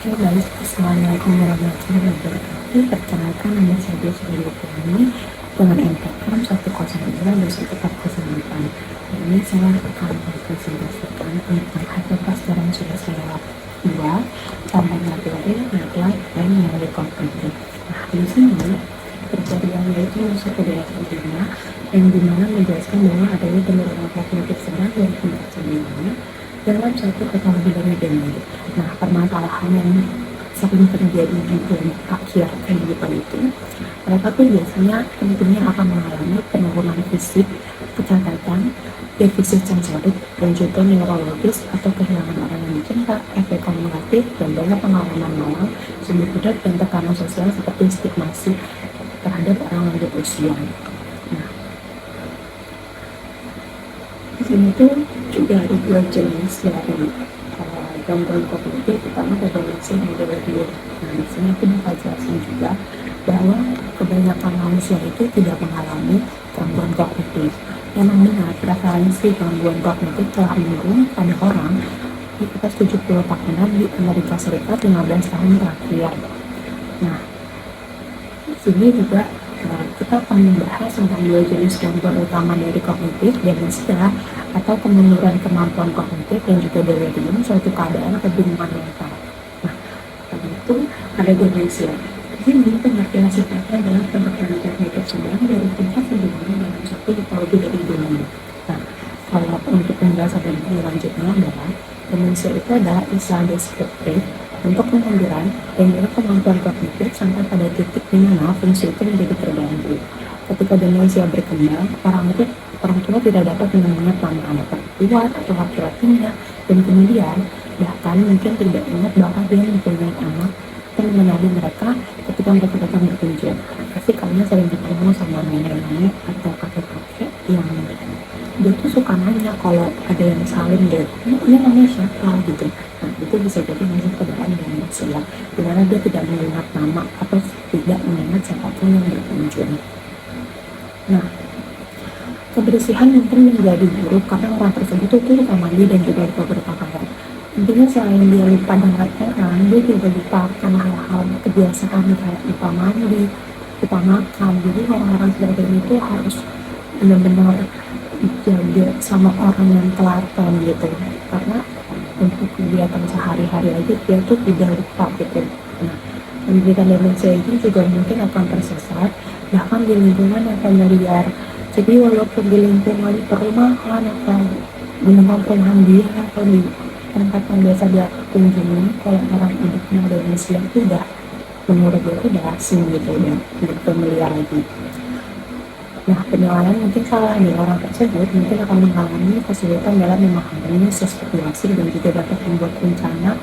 Oke, baik. Assalamualaikum warahmatullahi wabarakatuh. Perkenalkan, nama saya Suryani dengan NPM 1022148. Ini saya akan mempresentasikan tentang hasil pelajaran sudah saya buat tentang materi, nilai, dan nilai kognitif. Nah, di sini kejadiannya itu masuk ke daerah kelima, yang dimana menjelaskan bahwa adanya penurunan kognitif sedang dan tingkat sedang dalam satu atau lebih dari domain. Nah, permasalahan yang sering terjadi di akhir kehidupan itu, mereka tuh biasanya tentunya akan mengalami penurunan fisik, kecacatan, defisit sensorik, dan juga neurologis atau kehilangan orang yang dicinta, efek kumulatif, dan banyak pengalaman malang, sumber berat, dan tekanan sosial seperti stigmasi terhadap orang lanjut usia. Nah, di sini tuh juga ada dua jenis dari gangguan kognitif, pertama demensia dan delirium. Nah, di sini aku bakal jelasin juga bahwa kebanyakan manusia itu tidak mengalami gangguan kognitif. Memang benar, prevalensi gangguan kognitif telah menurun pada orang di atas 70 tahunan di Amerika Serikat 15 tahun terakhir. Nah, di sini juga kita akan membahas tentang dua jenis gangguan utama dari kognitif, demensia atau kemunduran kemampuan kognitif, dan juga delirium, suatu keadaan kebingungan mental. Nah, tadi itu ada demensia. Ini pengertian sifatnya adalah pembekalan kognitif sedang dari tingkat kebingungan dalam satu atau lebih dari dunia. Nah, kalau untuk penjelasan lebih lanjutnya adalah demensia itu adalah istilah deskriptif untuk kemunduran dan juga kemampuan kognitif sampai pada titik di mana fungsi itu menjadi terganggu. Ketika demensia berkembang, orang tua tidak dapat mengingat nama anak tua atau laki-lakinya, dan kemudian bahkan mungkin tidak ingat bahwa dia mempunyai anak dan mengenali mereka ketika mereka datang berkunjung. Pasti kalian sering ketemu sama nenek-nenek atau kakek-kakek yang dia tuh suka nanya kalau ada yang saling deh, ini namanya siapa gitu. Nah, itu bisa jadi masuk ke dalam demensia, dimana dia tidak mengingat nama atau tidak mengingat siapapun yang berkunjung. Nah, kebersihan mungkin menjadi buruk karena orang tersebut tuh lupa mandi dan juga lupa berpakaian. Intinya selain dia lupa dengan orang, dia juga lupa akan hal-hal kebiasaan kayak lupa mandi, lupa makan. Jadi orang-orang seperti itu harus benar-benar dijaga sama orang yang telaten gitu, karena untuk kegiatan sehari-hari aja dia tuh tidak lupa gitu. Nah, pendidikan demensia itu juga mungkin akan tersesat bahkan di lingkungan yang familiar. Jadi walaupun di lingkungan perumahan atau di lingkungan perumahan dia atau di tempat yang biasa dia kunjungi, kalau orang hidupnya demensia itu udah menurut dia itu udah asing gitu, udah tidak familiar lagi. Nah, penilaian mungkin salah nih, orang tersebut mungkin akan mengalami kesulitan dalam memahami situasi dan juga dapat membuat rencana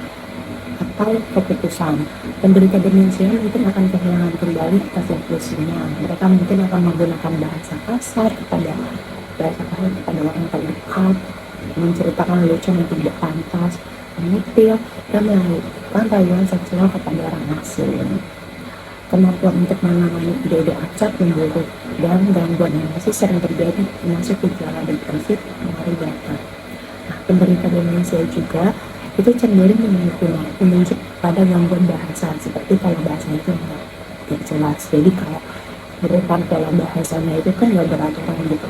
atau keputusan. Penderita demensia mungkin akan kehilangan kembali atas intuisinya. Mereka mungkin akan menggunakan bahasa kasar kepada orang terdekat, menceritakan lucu yang tidak pantas, menyetil, dan melakukan rayuan seksual kepada orang asing. Kemampuan untuk menangani ide-ide acak, memburuk, dan gangguan emosi sering terjadi, termasuk gejala depresi, pengaruh data. Nah, penderita demensia juga itu cenderung menunjuk pada gangguan bahasa, seperti pola bahasa itu tidak jelas. Jadi kalau berupa pola bahasanya itu kan nggak beraturan gitu.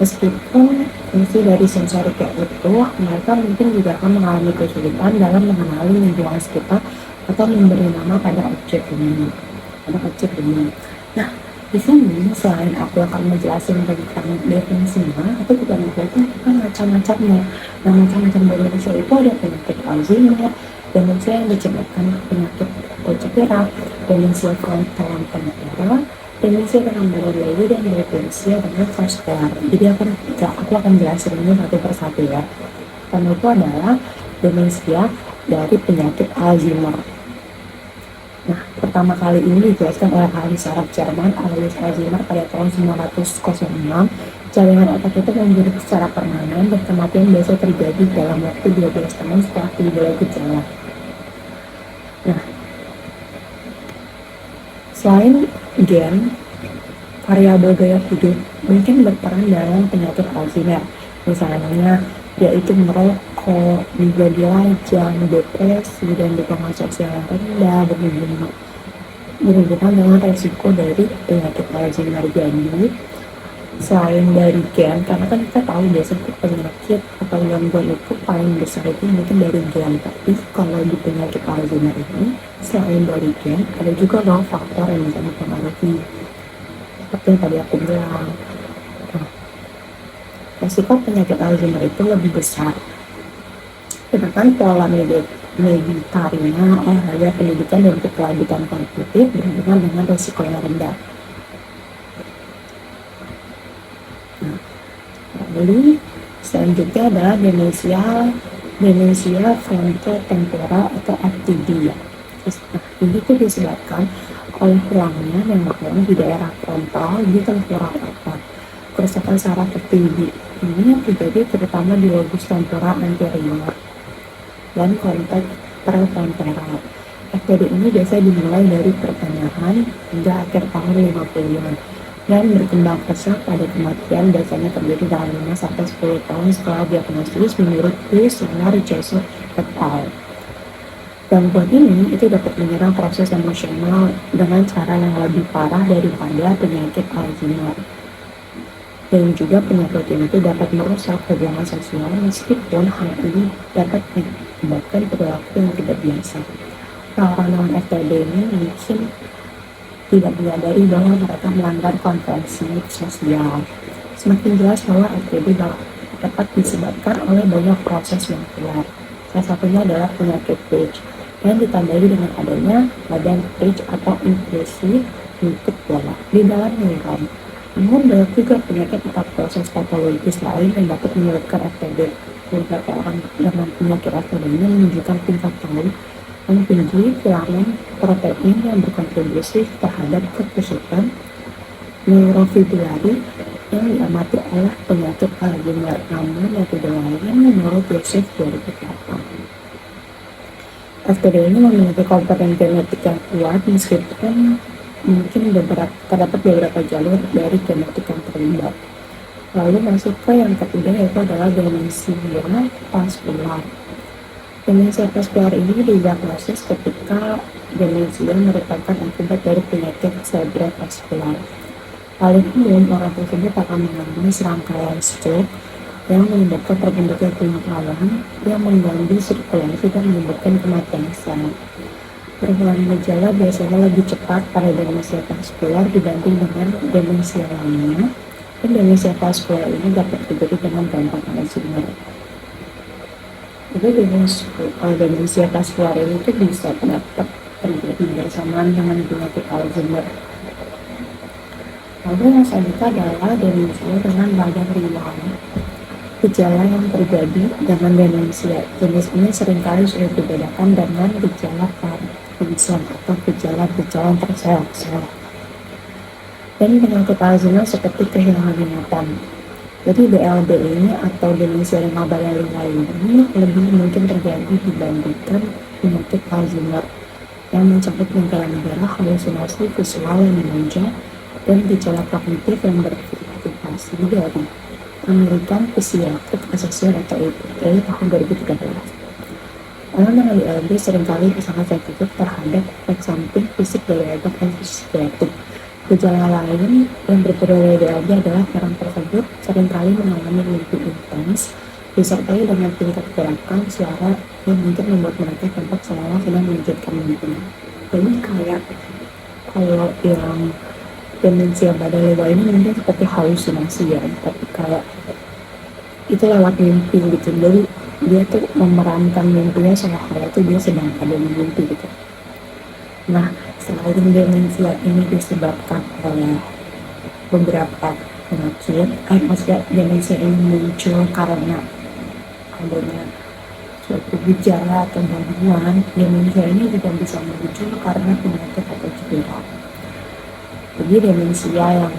Meskipun fungsi dari sensorik kayak itu, mereka mungkin juga akan mengalami kesulitan dalam mengenali lingkungan sekitar atau memberi nama pada objek ini. Nah, di sini selain aku akan menjelaskan tentang definisinya, aku juga menjelaskan macam-macamnya. Nah, macam-macam demensia itu ada penyakit Alzheimer, demensia yang disebabkan penyakit Alzheimer, demensia frontal temporal, demensia dengan Lewy, dan demensia dengan vaskular. Jadi aku akan jelasin ini satu persatu ya. Pertama itu adalah demensia dari penyakit Alzheimer. Nah, pertama kali ini dijelaskan oleh ahli saraf Jerman Alois Alzheimer pada tahun 1906. Jaringan otak itu memburuk secara permanen dan kematian biasa terjadi dalam waktu 12 tahun setelah timbul gejala. Nah, selain gen, variabel gaya hidup mungkin berperan dalam penyakit Alzheimer. Misalnya yaitu merokok, menjadi lajang, depresi, dan dukungan sosial yang rendah berhubungan dengan resiko dari penyakit Alzheimer. Jadi selain dari gen, karena kan kita tahu biasanya penyakit atau gangguan itu paling besar itu mungkin dari gen, tapi kalau di penyakit Alzheimer ini selain dari gen ada juga loh faktor yang bisa mempengaruhi, seperti yang tadi aku bilang. Nah, resiko penyakit Alzheimer itu lebih besar, sedangkan pola meditarinya olahraga, pendidikan, dan keterampilan kognitif berhubungan dengan resiko yang rendah. Nah, lalu selanjutnya adalah demensia frontotemporal atau FTD ya. Nah, ini tuh disebabkan oleh hilangnya memori di daerah frontal di tengkorak otak. Kerusakan saraf FTD ini yang terjadi terutama di lobus temporal anterior dan konteks prefrontal. FTD ini biasanya dimulai dari pertengahan hingga akhir tahun 50-an dan berkembang pesat pada kematian biasanya terjadi dalam 5-10 tahun setelah diagnosis menurut Kusar Joseph et al. Gangguan ini itu dapat menyerang proses emosional dengan cara yang lebih parah daripada penyakit Alzheimer. Dan juga penyakit ini itu dapat merusak hubungan sosial meskipun hal ini dapat menyebabkan perilaku yang tidak biasa. Orang-orang FTD ini mungkin tidak menyadari bahwa mereka melanggar konvensi sosial. Semakin jelas bahwa FTD dapat disebabkan oleh banyak proses yang keluar. Salah satunya adalah penyakit Page yang ditandai dengan adanya badan Page atau inklusi untuk bola di dalam neuron. Namun banyak juga penyakit atau proses patologis lain yang dapat menyebabkan FTD. Beberapa orang dengan penyakit FTD ini menunjukkan tingkat tahu yang tinggi filament protein yang berkontribusi terhadap kekusutan neurofibrilari yang diamati oleh penyakit Alzheimer. Namun metode lain menurut Joseph 2008. FTD ini memiliki komponen genetik yang kuat meskipun mungkin terdapat beberapa jalur dari genetik yang terlibat. Lalu masuk ke yang ketiga, yaitu adalah demensia vaskular. Demensia vaskular ini didiagnosis ketika demensia merupakan akibat dari penyakit cerebrovaskular. Paling umum orang tersebut akan mengalami serangkaian stroke yang menyebabkan terbentuknya kulit alam yang mengganggu sirkulasi dan menyebabkan kematian sel. Perkembangan gejala biasanya lebih cepat pada demensia vaskular dibanding dengan demensia lainnya, dan demensia vaskular ini dapat terjadi dengan gampang Alzheimer. Jadi demensia vaskular ini itu bisa dapat terjadi bersamaan dengan penyakit Alzheimer. Lalu yang selanjutnya adalah demensia dengan badan riwayat. Gejala yang terjadi dengan demensia jenis ini seringkali sulit dibedakan dengan gejala Parkinson atau gejala-gejala terseok-seok. Dan penyakit Alzheimer seperti kehilangan ingatan. Jadi BLB ini atau demensia dengan badan riwayat ini lebih mungkin terjadi dibandingkan penyakit Alzheimer yang mencakup penggalan darah, halusinasi visual yang menonjol, dan gejala kognitif yang bervariasi dari American Psychiatric Association atau APA tahun 2013. Orang dengan DLB seringkali sangat sensitif terhadap efek samping fisik dari obat antipsikotik. Gejala lain yang berbeda dari DLB adalah orang tersebut seringkali mengalami mimpi intens disertai dengan tingkat gerakan suara yang mungkin membuat mereka tampak seolah sedang melanjutkan mimpi. Jadi kayak kalau yang demensia badan riwayat ini mungkin seperti halusinasi ya, tapi kayak itu lewat mimpi gitu. Jadi dia tuh memerankan mimpinya seolah-olah itu dia sedang ada di mimpi gitu. Nah, selain demensia ini disebabkan oleh beberapa penyakit, maksudnya demensia ini muncul karena adanya suatu gejala atau gangguan, demensia ini juga bisa muncul karena penyakit atau cedera. Jadi demensia yang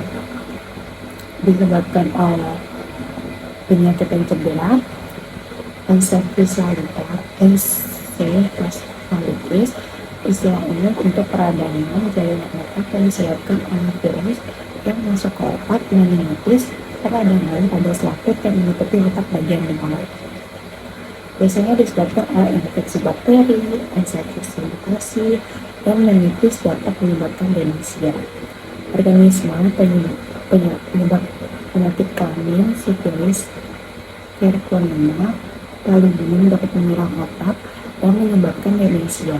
disebabkan oleh penyakit yang cedera, encephalitis, istilah umum untuk peradangan jaringan otak yang disebabkan oleh virus yang masuk ke otak, meningitis, peradangan pada selaput yang menutupi otak bagian bawah. Biasanya disebabkan oleh infeksi bakteri, enzim mutasi, dan menipis dapat menyebabkan demensia. Organisme penyebab penyakit kelamin, sifilis, keratoconema, paling umum dapat menyerang otak dan menyebabkan demensia.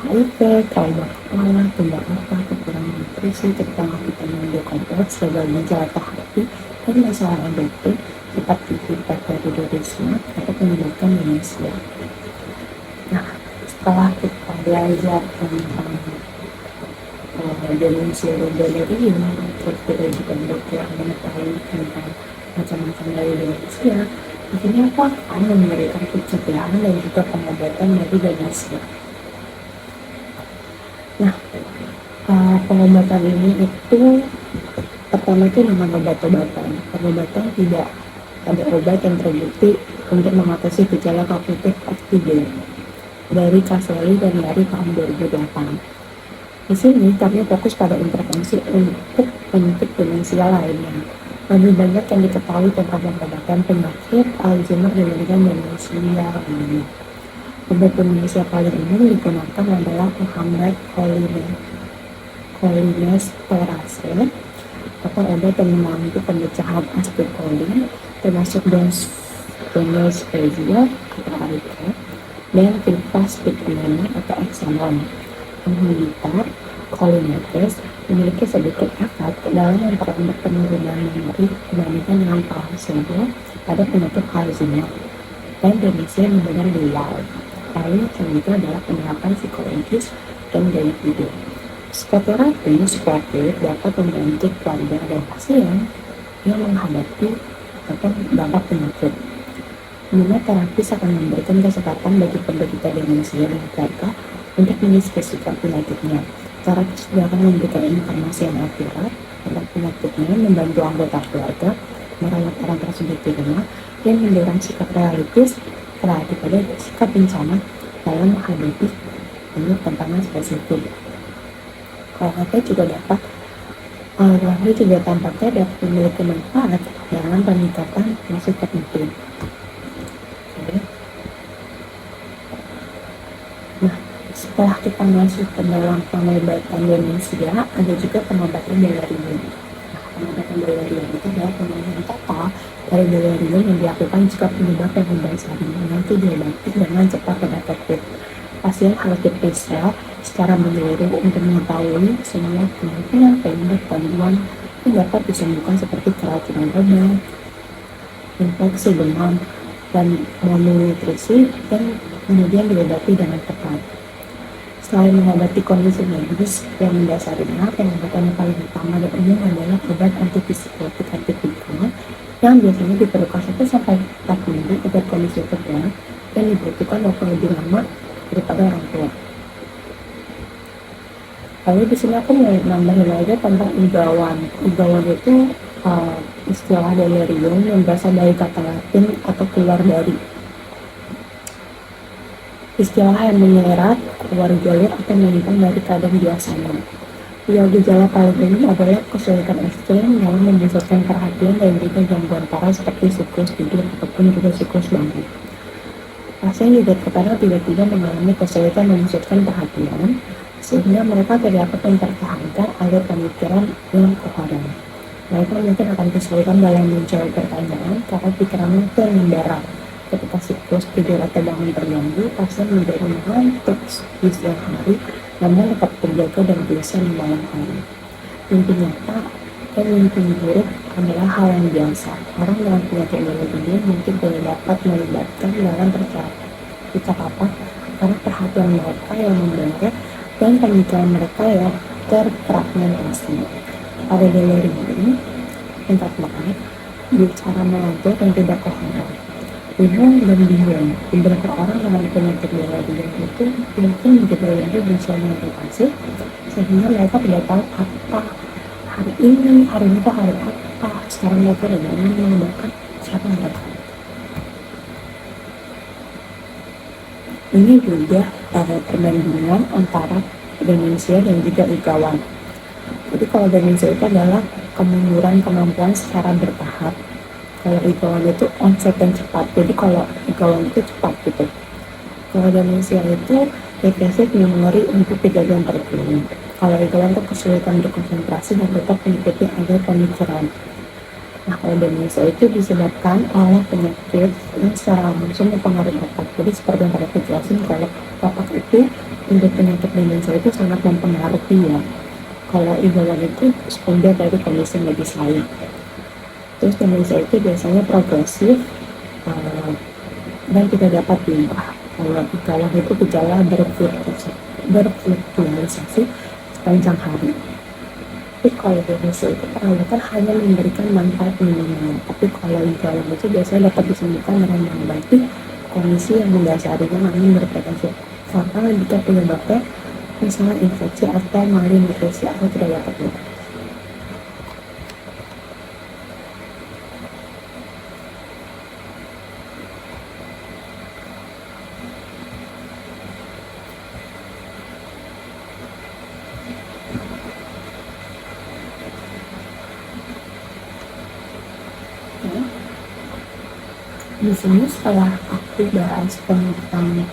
HIV, trauma kepala, tumor otak, kekurangan nutrisi, kekurangan vitamin B kompleks, gagal ginjal atau hati, dan masalah endokrin seperti hipertiroidisme dapat menyebabkan demensia. Nah, setelah kita belajar tentang demensia dan delirium, terus kita juga belajar mengetahui tentang macam-macam dari demensia. Di sini aku akan memberikan pencegahan dan juga pengobatan dari demensia. Nah, pengobatan ini itu pertama itu dengan obat-obatan. Pengobatan tidak ada obat yang terbukti untuk mengatasi gejala kognitif aktif dari Caselli dan dari tahun 2008. Di sini kami fokus pada intervensi untuk demensia lainnya. Lebih banyak yang diketahui tentang pengobatan penyakit Alzheimer dibandingkan demensia lainnya. Obat demensia paling umum digunakan adalah Muhammad cholinesterase atau obat yang membantu pemecahan asetilkolin termasuk donespezia atau Arica dan vilfaspiclina atau Exanon. Inhibitor cholinesterase memiliki sedikit efek dalam memperlambat penurunan memori dibandingkan dengan placebo pada penyakit Alzheimer dan demensia membenar luar. Lalu yang selanjutnya adalah penerapan psikologis dan gaya hidup. Psikoterapi suportif dapat membantu keluarga dan pasien yang menghadapi atau dampak penyakit. Dimana terapis akan memberikan kesempatan bagi penderita demensia dan keluarga untuk mendiskusikan penyakitnya. Terapis juga akan memberikan informasi yang akurat tentang penyakitnya, membantu anggota keluarga merawat orang tersebut di rumah, dan mendorong sikap realistis terhadap sikap bencana dalam menghadapi tantangan spesifik. KHP juga tampaknya dapat memiliki manfaat dalam peningkatan fungsi kognitif. Nah, setelah kita masuk ke dalam pengobatan demensia, ada juga pengobatan delirium. Pengobatan delirium itu adalah pengobatan total dari delirium yang dilakukan jika penyebab yang mendasarinya nanti diobati dengan cepat dan efektif. Pasien harus diperiksa secara menyeluruh untuk mengetahui semua kemungkinan penyebab gangguan yang dapat disembuhkan seperti keracunan obat, infeksi demam, dan malnutrisi, dan kemudian diobati dengan tepat. Selain mengobati kondisi medis yang mendasarinya, pengobatan yang paling utama dan umum adalah obat antipsikotik antipikal yang biasanya diperlukan 1-4 minggu agar kondisi terbaik dan dibutuhkan waktu lebih lama daripada orang tua. Lalu di sini aku mau nambahin lagi tentang igawan. Igawan itu istilah delirium yang berasal dari kata Latin atau keluar dari. Istilah yang menyerat, keluar jalur atau menyimpang dari keadaan biasanya. Gejala paling umum adalah kesulitan ekstrem dalam memusatkan perhatian dan juga gangguan parah seperti siklus tidur ataupun juga siklus bangun. Pasien juga terkadang tiba-tiba mengalami kesulitan memusatkan perhatian, sehingga mereka tidak dapat mempertahankan alur pemikiran yang koheren. Mereka mungkin akan kesulitan dalam menjawab pertanyaan karena pikirannya itu membara. Ketika siklus tidur atau bangun terganggu, pasien menjadi mengantuk di siang hari, namun tetap terjaga dan biasa di malam hari. Mimpi nyata dan mimpi buruk adalah hal yang biasa. Orang dengan penyakit delirium mungkin tidak dapat melibatkan dalam percakapan karena perhatian mereka yang membara dan pemikiran mereka yang terfragmentasi. Pada delirium, tingkat banget, bicara melantur dan tidak koheren. Bingung dan bingung. Beberapa orang dengan penyakit delirium itu mungkin gejala bisa mengatasi sehingga mereka tidak tahu apa hari ini itu hari apa. Sekarang mereka tidak menggunakan siapa mereka. Ini juga perbandingan antara demensia dan juga igawan. Jadi kalau demensia itu adalah kemunduran kemampuan secara bertahap Kalau igawan itu onset dan cepat, jadi kalau igawan itu cepat gitu. Kalau demensia itu defisit memori untuk kejadian tertentu. Kalau igawan itu kesulitan berkonsentrasi dan tetap mengikuti alur pemikiran. Nah, kalau demensia itu disebabkan oleh penyakit yang secara langsung mempengaruhi otak. Jadi seperti yang tadi aku jelasin, kalau otak itu untuk penyakit demensia itu sangat mempengaruhi ya. Kalau igawan itu sumber dari kondisi medis lain. Terus demensia itu biasanya progresif dan tidak dapat diubah. Kalau igawan itu gejala berfluktuasi sepanjang hari. Tapi kalau demensia itu perawatan hanya memberikan manfaat minimal. Tapi kalau igawan itu biasanya dapat disembuhkan dengan mengobati kondisi yang mendasarinya, namun berpotensi fatal jika penyebabnya misalnya infeksi atau malnutrisi atau tidak dapat diubah. Di sini setelah aku bahas tentang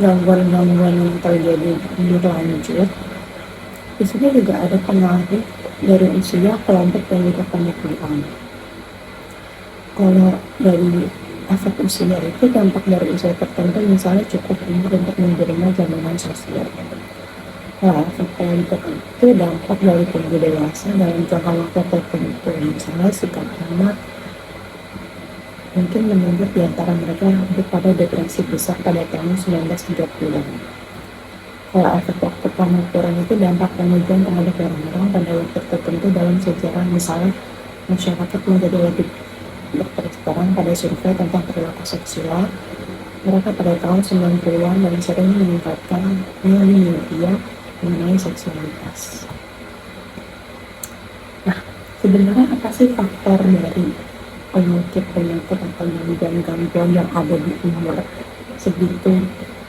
gangguan-gangguan yang terjadi berlanjut, di sini juga ada pengaruh dari usia, kelompok, dan juga pemikiran. Kalau dari efek usia itu, dampak dari usia tertentu misalnya cukup umur untuk menerima jaminan sosial. Kalau efek kelompok itu dampak dari tumbuh dewasa dalam jangka waktu tertentu, misalnya sikap anak mungkin menunjuk di antara mereka yang hidup pada depresi besar pada tahun 1930-an. Kalau efek waktu pengukuran itu dampak kemudian terhadap orang-orang pada waktu tertentu dalam sejarah, misalnya masyarakat menjadi lebih berterus terang pada survei tentang perilaku seksual mereka pada tahun 90-an dan sering meningkatkan nilai media mengenai seksualitas. Nah, sebenarnya apa sih faktor dari penyakit atau gangguan yang ada di umur segitu?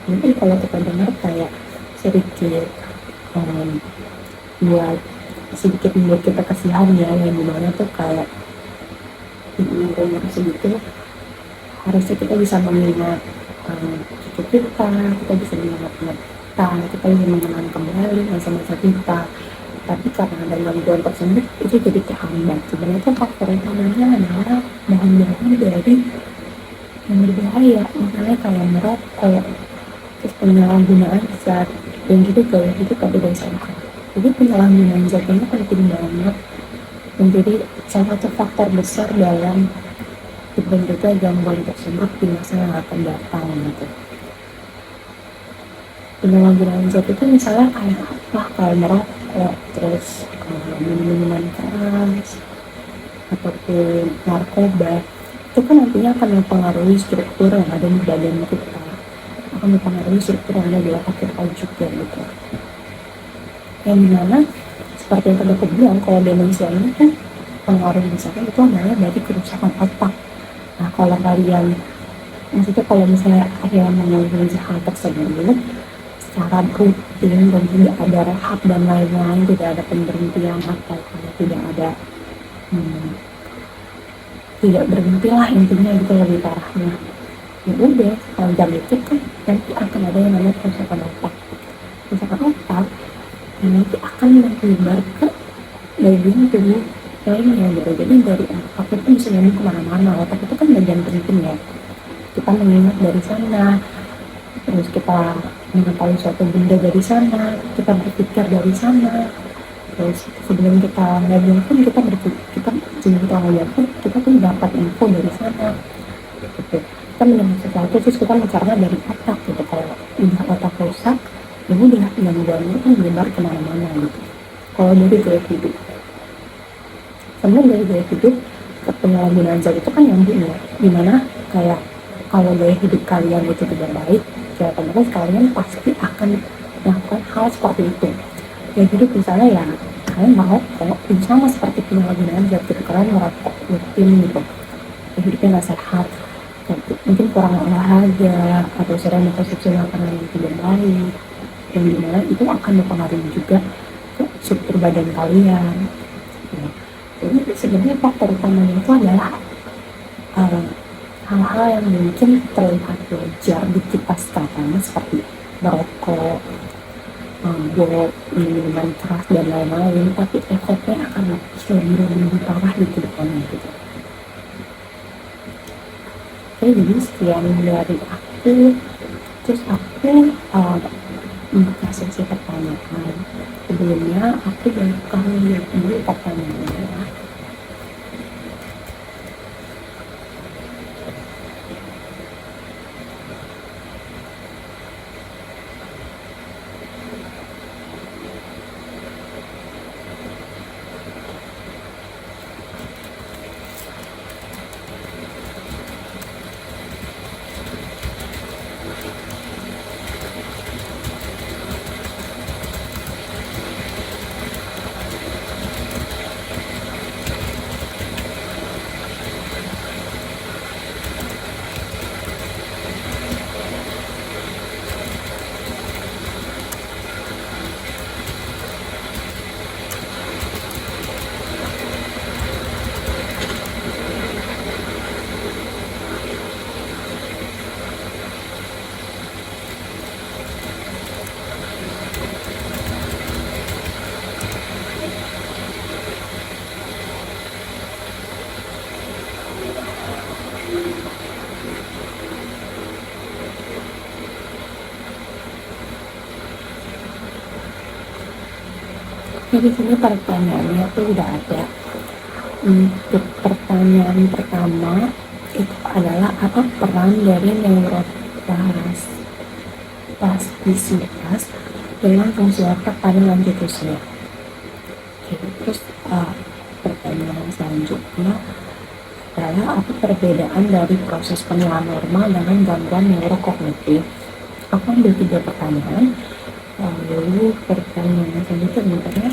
Mungkin kalau kita dengar kayak sedikit membuat kita kasihan ya, yang dimana tuh kayak di umur segitu harusnya kita bisa mengingat cucu kita bisa mengingat kita bisa mengenang kembali masa-masa kita. Tapi karena ada gangguan tersebut itu jadi terhambat. Sebenarnya faktor utamanya adalah bahan-bahan dari yang berbahaya, misalnya kayak merokok, terus penyalahgunaan zat, dan juga gaya hidup tidak sehat. Jadi penyalahgunaan zat ini penting banget menjadi salah satu faktor besar dalam terbentuknya gangguan tersebut di masa yang akan datang gitu. Penyalahgunaan zat itu misalnya kayak apa? Kayak merokok, terus minuman keras, ataupun narkoba. Itu kan nantinya akan mempengaruhi struktur yang ada di badan kita, akan mempengaruhi struktur yang ada di otak kita juga gitu. Yang dimana seperti yang tadi aku bilang, kalau demensia ini kan pengaruh besarnya itu adalah dari kerusakan otak. Nah, kalau kalian, maksudnya kalau misalnya kalian mengalami hal tersebut secara rutin dan tidak ada rehab dan lain-lain, tidak ada pemberhentian atau tidak ada tidak berhenti lah intinya gitu lebih parahnya, ya udah panjang itu kan nanti akan ada yang namanya kerusakan otak yang nanti akan menyebar ke bagian tubuh lainnya gitu. Jadi dari otak itu bisa nyambung kemana-mana. Otak itu kan bagian penting ya, kita mengingat dari sana, terus kita mengetahui suatu benda dari sana, kita berpikir dari sana, terus sebelum kita ngomong pun kita tuh dapat info dari sana gitu. Kita mendengar sesuatu terus kita mencerna dari otak gitu. Kalau udah otak rusak, ya udah gangguannya kan menyebar kemana-mana gitu. Kalau dari gaya hidup, sebenarnya dari gaya hidup ke penyalahgunaan zat itu kan nyambung ya, dimana kayak kalau gaya hidup kalian itu tidak baik, ya otomatis kalian pasti akan melakukan hal seperti itu. Gaya hidup misalnya ya kalian merokok, sama seperti penyalahgunaan zat gitu, kalian merokok rutin gitu, hidupnya nggak sehat, mungkin kurang olahraga atau sering mengkonsumsi makanan yang tidak baik, yang dimana itu akan mempengaruhi juga ke struktur badan kalian. Jadi sebenarnya faktor utamanya itu adalah uh, hal-hal yang mungkin terlihat wajar di kipas katanya seperti merokok, mabuk, minuman keras dan lain-lain, tapi efeknya akan lebih parah di kedepannya gitu. Oke, jadi sekian dari aku. Terus aku buka sesi pertanyaan. Sebelumnya aku bakal lihat dulu pertanyaannya. Jadi sini pertanyaannya itu udah ada. Untuk pertanyaan pertama itu adalah apa peran dari neuroplastisitas dalam fungsi otak pada lanjut usia. Oke, terus pertanyaan selanjutnya adalah apa perbedaan dari proses penuaan normal dengan gangguan neurokognitif. Aku ambil 3 pertanyaan. Lalu pertanyaan selanjutnya bentar ya.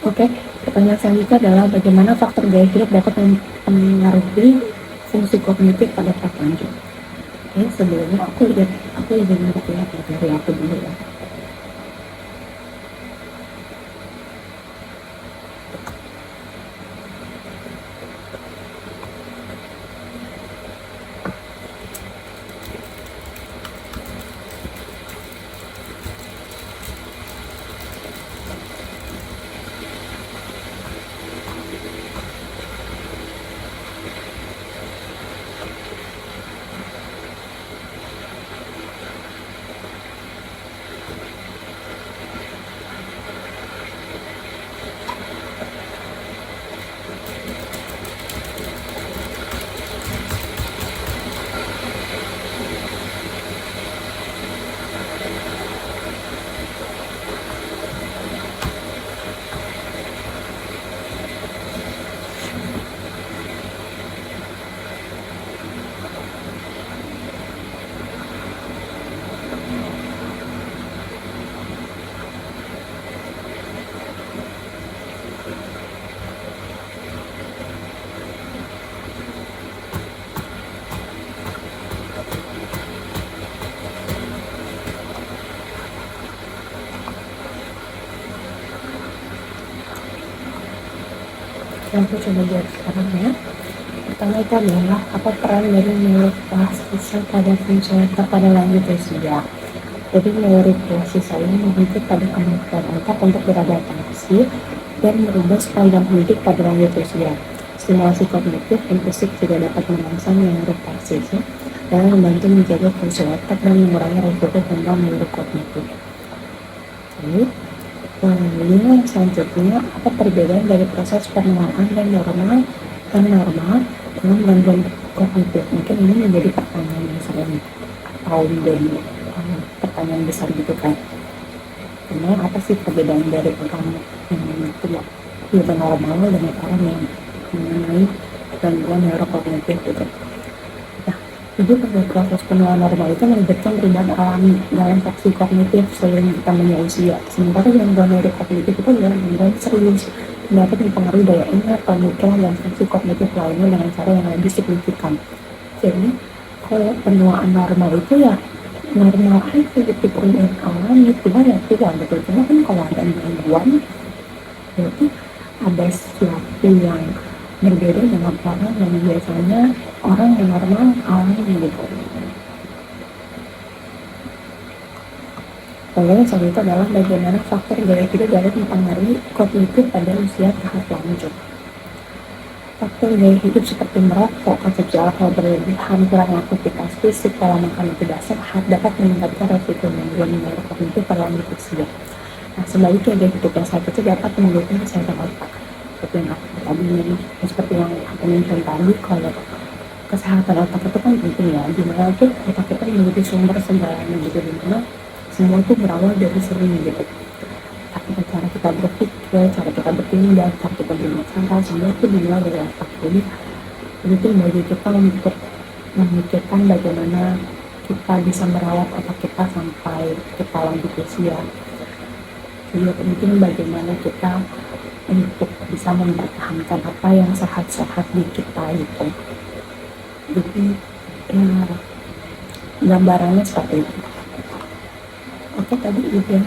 Oke, pertanyaan selanjutnya adalah bagaimana faktor gaya hidup dapat mempengaruhi fungsi kognitif pada tahap lanjut. Oke, sebelumnya aku izin lihat dari aku dulu ya. Aku coba lihat sekarang ya. Pertama itu adalah apa peran dari neuroplastisisa pada fungsi otak pada lanjut usia. Jadi neuroplastisisa ini menunjuk pada kemampuan otak untuk beradaptasi dan merubah style hidup pada lanjut usia. Stimulasi kognitif dan fisik juga dapat merangsang neuroplastisisa dan membantu menjaga fungsi otak dan mengurangi risiko gangguan neurokognitif. Lalu yang selanjutnya, apa perbedaan dari proses penuaan dan normal dengan gangguan kognitif? Mungkin ini menjadi pertanyaan yang sering atau menjadi pertanyaan besar gitu kan. Karena apa sih perbedaan dari orang yang tidak normal dengan orang yang mengenai gangguan neurokognitif gitu? Jadi pada proses penuaan normal itu melibatkan perubahan alami dalam fungsi kognitif seiring bertambahnya usia. Sementara gangguan neurokognitif itu adalah gangguan serius yang dapat mempengaruhi daya ingat, pemikiran, dan fungsi kognitif lainnya dengan cara yang lebih signifikan. Jadi kalau penuaan normal itu ya normal aja gitu, perubahan alami, Tuhan ya Tuhan gitu. Cuma kan kalau ada gangguan berarti ada sesuatu yang berbeda dengan orang yang biasanya orang yang normal alami gitu. Contohnya saat itu adalah bagaimana faktor gaya hidup dapat mempengaruhi kognitif pada usia tahap lanjut. Faktor gaya hidup seperti merokok, konsumsi alkohol berlebihan, kurang aktivitas fisik, pola makan yang tidak sehat dapat meningkatkan resiko gangguan neurokognitif pada lanjut usia. Nah, sebaliknya gaya hidup yang sehat itu dapat menurunkan kesehatan otak. Seperti yang aku tadi, seperti yang aku mention tadi, kalau kesehatan otak itu kan penting ya, dimana tuh otak kita menjadi sumber segalanya gitu, dimana semua itu berawal dari seni gitu. Tapi cara kita berpikir, cara kita bertindak, cara kita berbicara, semua itu dimulai dari otak. Jadi itu bagi kita untuk memikirkan bagaimana kita bisa merawat otak kita sampai kita lanjut usia. Jadi penting bagaimana kita untuk bisa mempertahankan apa yang sehat-sehat di kita gitu. Jadi ya, gambarannya seperti itu. Oke, tadi udah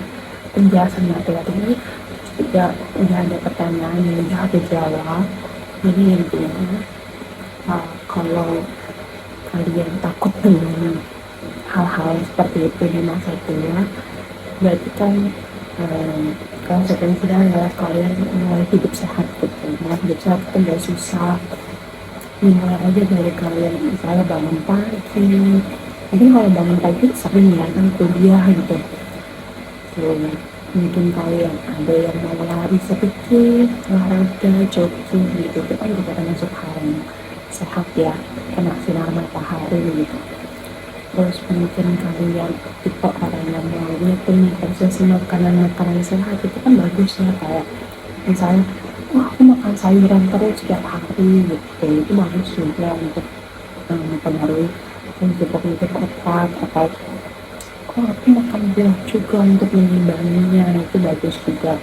penjelasan materi, udah ada pertanyaan yang udah aku jawab. Jadi intinya kalau kalian takut dengan hal-hal seperti itu di masa tua, berarti kan konsekuensinya adalah kalian mulai hidup sehat gitu. Mulai hidup sehat itu gak susah, dimulai aja dari kalian misalnya bangun pagi. Mungkin kalau bangun pagi sering ya kan kuliah gitu, mungkin kalian ada yang mau lari sedikit, olahraga, jogging gitu, itu kan juga termasuk hal yang sehat ya, kena sinar matahari gitu. Terus mungkin kalian tipe orang yang maunya tuh konsumsi makanan sehat, itu kan bagus ya, kayak misalnya aku makan sayuran terus setiap hari gitu, itu bagus juga untuk mempengaruhi untuk kognitif otak. Atau aku makan buah juga untuk mengimbanginya, itu bagus juga.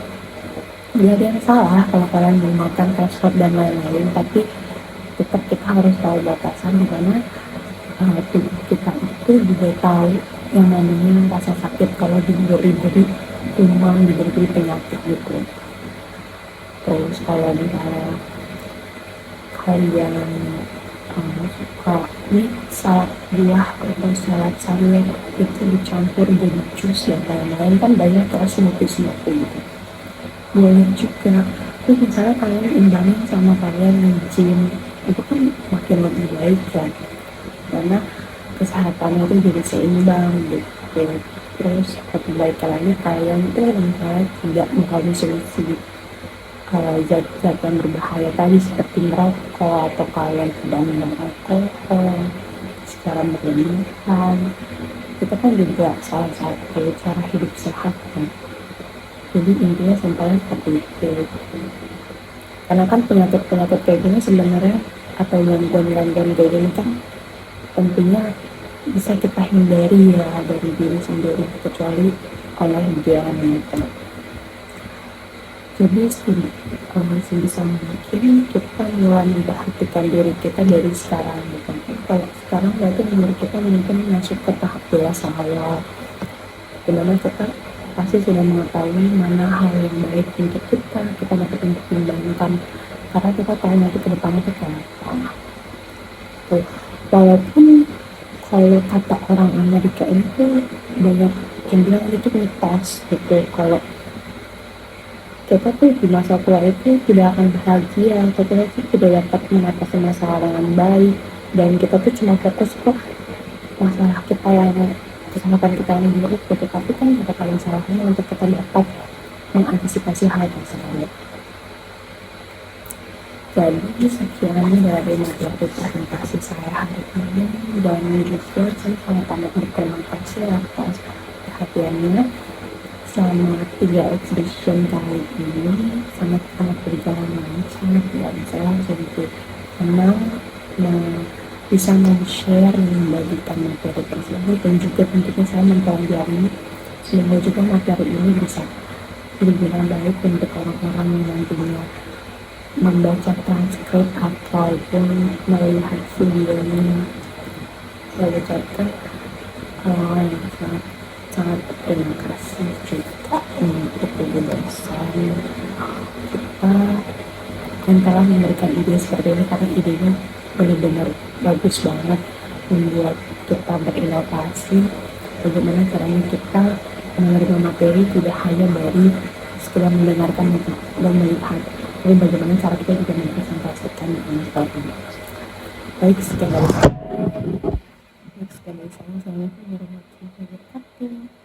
Gak ada yang salah kalau kalian mau makan fast food dan lain-lain, tapi tetap kita harus tahu batasan, dimana tubuh kita itu juga tahu yang namanya rasa sakit kalau diberi kuman, diberi penyakit gitu. Terus kalau misalnya kalian suka nih salad buah atau salad sayur itu dicampur jadi jus dan lain-lain, kan banyak terus smoothie gitu, boleh juga. Terus misalnya kalian imbangin sama kalian gym, itu kan makin lebih baik kan, karena kesehatannya itu jadi seimbang gitu. Terus lebih baik lagi kalian itu misalnya tidak mengkonsumsi zat-zat yang berbahaya tadi seperti merokok, atau kalian tidak minum alkohol secara berlebihan. Itu kan juga salah satu cara hidup sehat kan. Jadi intinya simpelnya seperti itu. Karena kan penyakit-penyakit kayak gini sebenarnya, atau gangguan-gangguan kayak gini kan tentunya bisa kita hindari ya dari diri sendiri, kecuali oleh dia gitu. Jadi sebisa mungkin kita mulai memperhatikan diri kita dari sekarang gitu. Kalau sekarang berarti umur kita mungkin masuk ke tahap dewasa awal, dimana kita pasti sudah mengetahui mana hal yang baik untuk kita dapat mempertimbangkan, karena kita tahu nanti ke depannya itu kayak apa. Walaupun kalau kata orang Amerika itu banyak yang bilang itu mitos gitu, kalau kita tuh di masa tua itu tidak akan bahagia, kita tuh tidak dapat mengatasi masalah dengan baik, dan kita tuh cuma fokus ke masalah kita yang kesehatan kita yang buruk gitu. Tapi kan kita paling salahnya untuk kita dapat mengantisipasi hal tersebut. Jadi sekian dari materi presentasi saya hari ini, dan juga saya sangat amat berterima kasih atas perhatiannya. Selama 3 exhibition kali ini sangat berjalan lancar, tidak bisa sedikit tenang, bisa men-share, membagikan materi tersebut, dan juga tentunya saya mempelajari. Semoga juga materi ini bisa berguna baik untuk orang-orang yang nantinya membaca transkrip ataupun melihat videonya. Saya ucapkan yang sangat sangat berterima kasih juga untuk Ibu dosen kita yang telah memberikan ide seperti ini, karena idenya benar-benar bagus banget membuat kita berinovasi bagaimana caranya kita menerima materi tidak hanya dari sekedar mendengarkan dan melihat, tapi bagaimana cara kita juga mempresentasikan materi. Baik, sekian dari saya. Assalamualaikum warahmatullahi wabarakatuh.